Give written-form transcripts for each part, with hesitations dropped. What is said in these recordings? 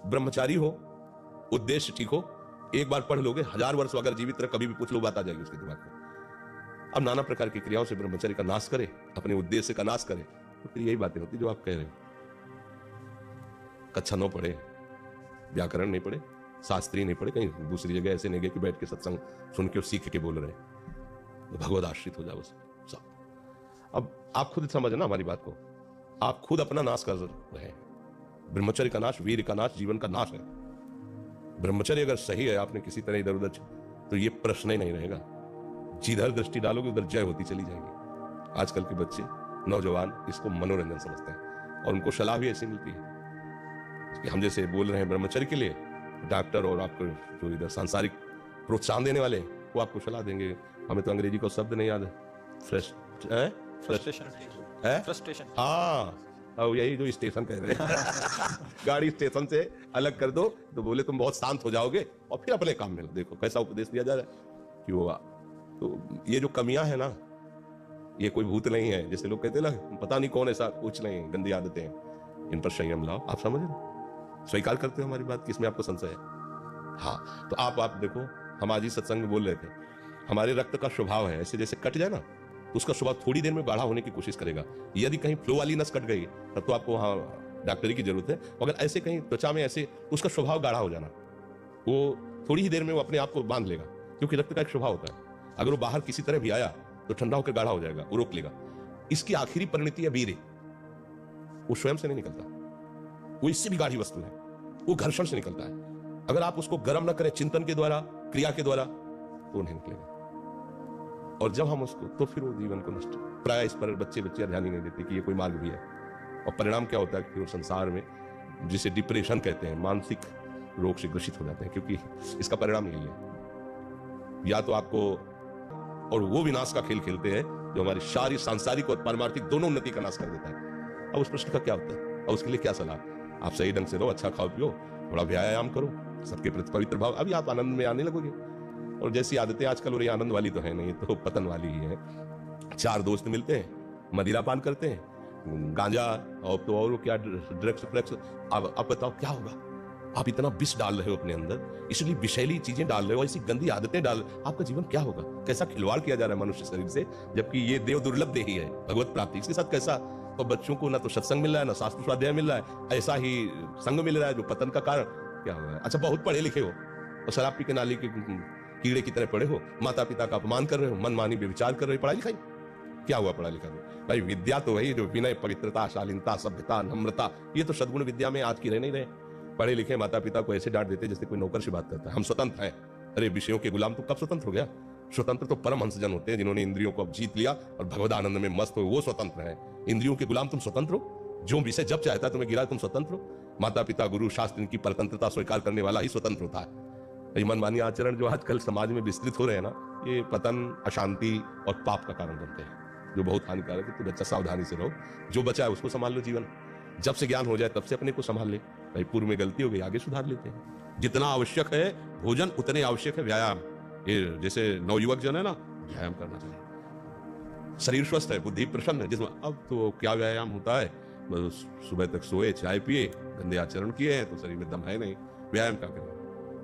ब्रह्मचारी हो, उद्देश्य ठीक हो, एक बार पढ़ लोगे, 1000 वर्ष अगर जीवित रहे, कभी भी पूछ लो बात आ जाएगी उसके दिमाग में। अब नाना प्रकार की क्रियाओं से ब्रह्मचर्य का नाश करे, अपने उद्देश्य का नाश करे, तो फिर यही बातें होती जो आप कह रहे हो। कक्षा 9 पढ़े, व्याकरण नहीं पढ़े, शास्त्री नहीं पढ़े, कहीं दूसरी जगह ऐसे नहीं गए कि बैठ के सत्संग सुन के सीख के बोल रहे, तो भगवद आश्रित हो जाओ सब। अब आप खुद समझना हमारी बात को, आप खुद अपना नाश कर रहे हैं। ब्रह्मचर्य का नाश वीर का नाश, जीवन का नाश है। ब्रह्मचर्य अगर सही है, आपने किसी तरह इधर उधर, तो ये प्रश्न ही नहीं रहेगा। जिधर दृष्टि डालोगे उधर जय होती चली जाएगी। आजकल के बच्चे नौजवान इसको मनोरंजन समझते हैं और उनको सलाह भी ऐसी मिलती है कि हम जैसे बोल रहे हैं ब्रह्मचर्य के लिए, डॉक्टर और आपको जो इधर सांसारिक प्रोत्साहन देने वाले वो आपको सलाह देंगे। हमें तो अंग्रेजी को शब्द नहीं याद है, फ्रस्ट्रेशन। हाँ, और यही जो स्टेशन कह रहे हैं गाड़ी स्टेशन से अलग कर दो तो बोले तुम बहुत शांत हो जाओगे और फिर अपने काम में। देखो कैसा उपदेश दिया जा रहा है कि वो, तो ये जो कमियां है ना, ये कोई भूत नहीं है जैसे लोग कहते हैं ना, पता नहीं कौन, ऐसा कुछ नहीं, गंदी आदतें हैं, इन पर संयम लाओ। आप समझ रहे, स्वीकार करते हो हमारी बात, किसमें आपको संशय है? हाँ, तो आप देखो, हम आज ही सत्संग में बोल रहे थे, हमारे रक्त का स्वभाव है ऐसे, जैसे कट जाए ना तो उसका स्वभाव थोड़ी देर में गाढ़ा होने की कोशिश करेगा। यदि कहीं फ्लो वाली नस कट गई तब तो आपको वहां डॉक्टरी की जरूरत है। अगर ऐसे कहीं त्वचा में ऐसे, उसका स्वभाव गाढ़ा हो जाना, वो थोड़ी ही देर में वो अपने आप को बांध लेगा, क्योंकि रक्त का एक स्वभाव होता है। अगर वो बाहर किसी तरह भी आया तो ठंडा होकर गाढ़ा हो जाएगा, वो रोक लेगा। इसकी आखिरी परिणति है वीर्य, वो स्वयं से नहीं निकलता, वो इससे भी गाढ़ी वस्तु है, वो घर्षण से निकलता है। अगर आप उसको गर्म न करें चिंतन के द्वारा, क्रिया के द्वारा, तो नहीं निकलेगा। और जब हम उसको, तो फिर वो जीवन को नष्ट, प्राय इस पर बच्चे ध्यान ही नहीं देते कि ये कोई मार्ग भी है। और परिणाम क्या होता है कि वो संसार में, जिसे डिप्रेशन कहते हैं, मानसिक रोग से ग्रसित हो जाते हैं, क्योंकि इसका परिणाम यही है। या तो आपको, और वो विनाश का खेल खेलते हैं जो हमारी सारी सांसारिक और पारमार्थिक दोनों उन्नति का नाश कर देता है। अब उस प्रश्न का क्या होता है, और उसके लिए क्या सलाह? आप सही ढंग से रहो, अच्छा खाओ पियो, थोड़ा व्यायाम करो, सबके प्रति पवित्र भाव, अभी आप आनंद में आने लगोगे। और जैसी आदतें आजकल हो रही, आनंद वाली तो है नहीं, तो पतन वाली ही है। 4 दोस्त मिलते हैं, मदिरा पान करते हैं, गांजा और तो और क्या ड्रग्स फ्रग्स। अब बताओ क्या होगा? आप इतना विष डाल रहे हो अपने अंदर, इसलिए विषैली चीजें डाल रहे हो, ऐसी गंदी आदतें डाल, आपका जीवन क्या होगा? कैसा खिलवाड़ किया जा रहा है मनुष्य शरीर से, जबकि ये देव दुर्लभ देही है भगवत प्राप्ति, इसके साथ कैसा? तो बच्चों को ना तो सत्संग मिल रहा है, ना शास्त्र स्वाध्याय मिल रहा है, ऐसा ही संग मिल रहा है जो पतन का कारण क्या हो रहा है। अच्छा, बहुत पढ़े लिखे हो और शराब पी के नाली के कीड़े की तरह पड़े हो, माता पिता का अपमान कर रहे हो, मनमानी व्यभिचार कर रहे हो, पढ़ाई लिखाई क्या हुआ? पढ़ा लिखा भाई, विद्या तो वही जो विनय, पवित्रता, शालीनता, सभ्यता, नम्रता, ये तो सद्गुण विद्या में आज की रह नहीं रहे। पढ़े लिखे माता पिता को ऐसे डांट देते जैसे कोई नौकर से बात करता है, हम स्वतंत्र हैं। अरे विषयों के गुलाम तो कब स्वतंत्र हो गया? स्वतंत्र तो परमहंसजन होते हैं, जिन्होंने इंद्रियों को अब जीत लिया और भगवदानंद में मस्त हो, वो स्वतंत्र है। इंद्रियों के गुलाम तुम स्वतंत्र हो, जो विषय जब चाहता है तुम्हें गिरा, तुम स्वतंत्र हो। माता पिता, गुरु, शास्त्र, इनकी परतंत्रता स्वीकार करने वाला ही स्वतंत्र होता है। ये मनमानी आचरण जो आजकल समाज में विस्तृत हो रहे हैं ना, ये पतन, अशांति और पाप का कारण बनते हैं, जो बहुत हानिकारक है। तो बच्चा सावधानी से रहो, जो बचा है उसको संभाल लो। जीवन जब से ज्ञान हो जाए तब से अपने को संभाल ले। भाई पूर्व में गलती हो गई, आगे सुधार लेते हैं। जितना आवश्यक है भोजन, उतने आवश्यक है व्यायाम। ये जैसे नवयुवक जन है ना, व्यायाम करना चाहिए। शरीर स्वस्थ है, बुद्धि प्रसन्न है, जिसमें अब तो क्या व्यायाम होता है, सुबह तक सोए, चाय पिए, गंदे आचरण किए हैं तो शरीर में दम है नहीं। व्यायाम क्या करें?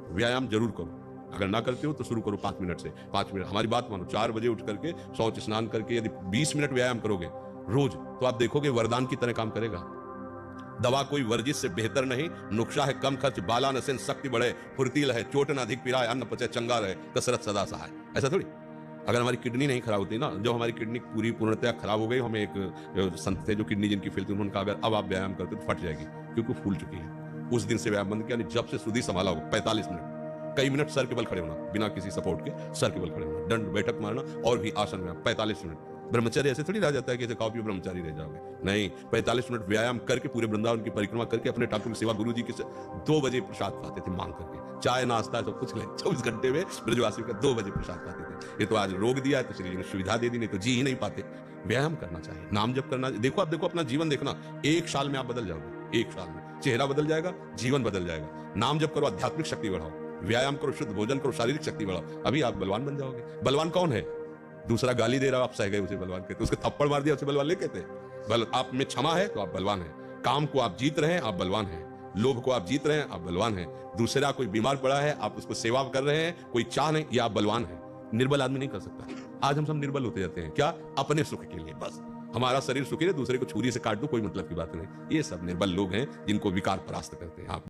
व्यायाम जरूर करो, अगर ना करते हो तो शुरू करो 5 मिनट से। 5 मिनट, हमारी बात मानो, 4 बजे उठ करके शौच स्नान करके यदि 20 मिनट व्यायाम करोगे रोज, तो आप देखोगे वरदान की तरह काम करेगा। दवा कोई वर्जिश से बेहतर नहीं, नुक्शा है कम खर्च, बाला नसेन शक्ति बढ़े, फुर्तील है, चोट न अधिक पीड़ा, अन्न पचे चंगा रहे, कसरत सदा सहाय। ऐसा थोड़ी, अगर हमारी किडनी नहीं खराब होती ना, जब हमारी किडनी पूरी पूर्णतया खराब हो गई, हमें एक संत थे जो किडनी जिनकी फेल थी, उन्होंने कहा अगर अब आप व्यायाम करते तो फट जाएगी, क्योंकि फूल चुकी है। उस दिन से व्यायाम बंद किया, जब से सुधी संभाला हो 45 मिनट, कई मिनट सर के बल खड़े होना, बिना किसी सपोर्ट के सर के बल खड़े होना, दंड बैठक मारना, और भी आसन में 45 मिनट। ब्रह्मचर्य ऐसे थोड़ी रह जाता है कि खाओ पियो ब्रह्मचारी रह जाओगे, नहीं। 45 मिनट व्यायाम करके पूरे वृंदावन की परिक्रमा करके अपने ठाकुर की सेवा, गुरु जी के 2 बजे प्रसाद पाते थे मांग करके, चाय नाश्ता सब कुछ ले, 24 घंटे में ब्रजवासी का 2 बजे प्रसाद पाते थे। ये तो आज रोक दिया है तो श्री जी ने सुविधा दे दी, नहीं तो जी ही नहीं पाते। व्यायाम करना चाहिए, नाम जप करना। देखो आप, देखो अपना जीवन देखना, 1 साल में आप बदल जाओगे। 1 साल में चेहरा बदल जाएगा, जीवन बदल जाएगा। नाम जप करो, आध्यात्मिक शक्ति बढ़ाओ, व्यायाम करो, शुद्ध भोजन करो, शारीरिक शक्ति बढ़ाओ, अभी आप बलवान बन जाओगे। बलवान कौन है? दूसरा गाली दे रहा, आप सह गए उसे बलवान कहते, उसके थप्पड़ मार दिया उसे बलवान नहीं कहते। आप में क्षमा है तो आप बलवान हैं, काम को आप जीत रहे हैं, आप बलवान हैं। लोभ को आप जीत रहे हैं, आप बलवान हैं। दूसरा कोई बीमार पड़ा है, आप उसको सेवा कर रहे हैं, कोई चाह नहीं, ये आप बलवान हैं। निर्बल आदमी नहीं कर सकता। आज हम सब निर्बल होते जाते हैं, क्या? अपने सुख के लिए बस। हमारा शरीर सुखी रहे, दूसरे को छुरी से काट दो, कोई मतलब की बात नहीं। ये सब निर्बल लोग हैं जिनको विकार परास्त करते हैं आप।